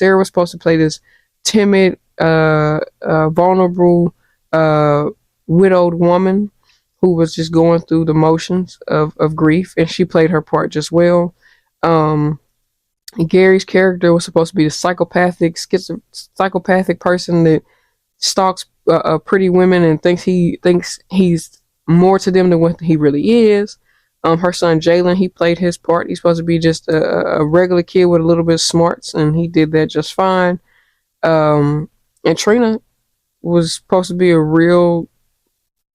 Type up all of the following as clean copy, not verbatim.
Sarah was supposed to play this timid, vulnerable, widowed woman who was just going through the motions of grief, and she played her part just well. Um, Gary's character was supposed to be the psychopathic person that stalks pretty women and thinks he's more to them than what he really is. Her son Jalen, he played his part. He's supposed to be just a regular kid with a little bit of smarts, and he did that just fine. And Trina was supposed to be a real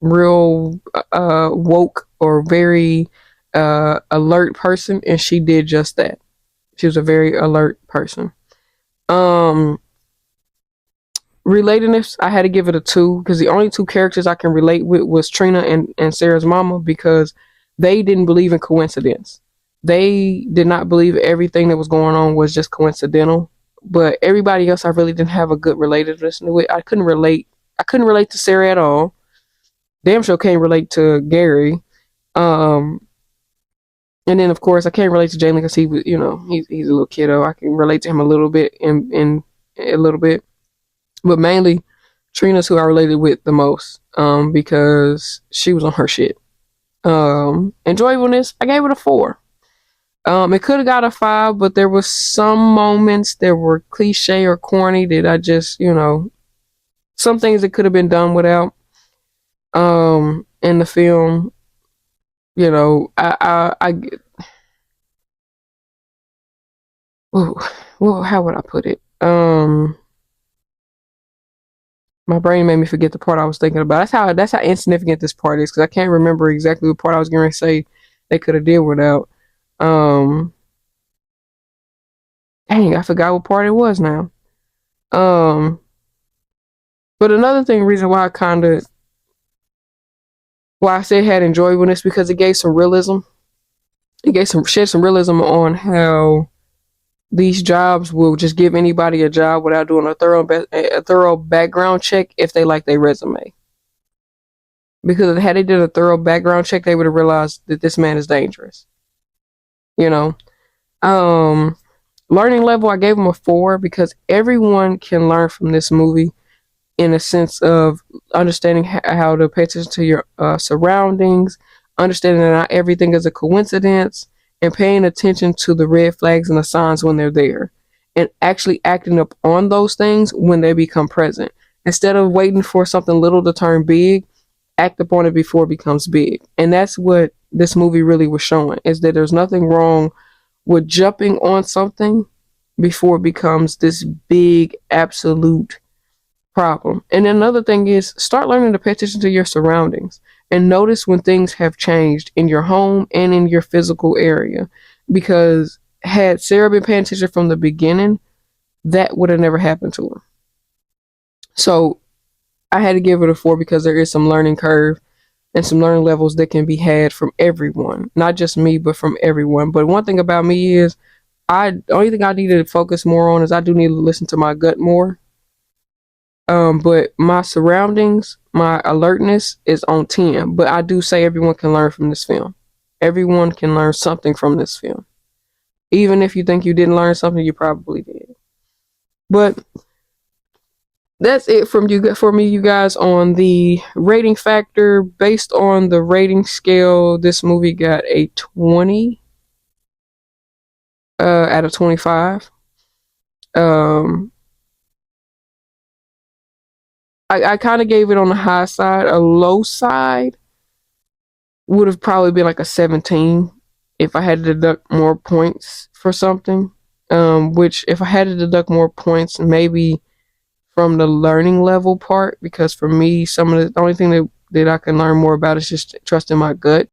woke or very alert person, and she did just that. She was a very alert person. Um, Relatedness, I had to give it a 2 because the only two characters I can relate with was Trina and Sarah's mama, because they didn't believe in coincidence. They did not believe everything that was going on was just coincidental. But everybody else, I really didn't have a good relatedness with. I couldn't relate. I couldn't relate to Sarah at all. Damn sure can't relate to Gary. Um, and then of course I can't relate to Jalen because he was, he's a little kiddo. I can relate to him a little bit in a little bit. But mainly, Trina's who I related with the most, because she was on her shit. Enjoyableness, I gave it a 4. It could have got a 5, but there was some moments that were cliche or corny that I just, some things that could have been done without. In the film, well, how would I put it? My brain made me forget the part I was thinking about. That's how insignificant this part is, because I can't remember exactly what part I was going to say they could have did without. Um, Dang, I forgot what part it was now. Um, but another reason why I said it had enjoyableness, because it gave some realism. Shed some realism on how these jobs will just give anybody a job without doing a thorough background check if they like their resume. Because had they did a thorough background check, they would have realized that this man is dangerous. You know. Learning level, I gave him a 4 because everyone can learn from this movie in a sense of understanding how to pay attention to your surroundings, understanding that not everything is a coincidence, and paying attention to the red flags and the signs when they're there, and actually acting up on those things when they become present. Instead of waiting for something little to turn big, act upon it before it becomes big. And that's what this movie really was showing, is that there's nothing wrong with jumping on something before it becomes this big absolute problem. And another thing is, start learning to pay attention to your surroundings and notice when things have changed in your home and in your physical area. Because had Sarah been paying attention from the beginning, that would have never happened to her. So I had to give it a 4 because there is some learning curve and some learning levels that can be had from everyone, not just me, but from everyone. But one thing about me is, the only thing I need to focus more on is I do need to listen to my gut more. But my surroundings, my alertness is on 10. But I do say everyone can learn from this film. Everyone can learn something from this film. Even if you think you didn't learn something, you probably did. But that's it for me, you guys, on the rating factor. Based on the rating scale, this movie got a 20 out of 25. I kind of gave it on the high side. A low side would have probably been like a 17 if I had to deduct more points for something. Which, if I had to deduct more points, maybe from the learning level part, because for me, the only thing that I can learn more about is just trusting my gut.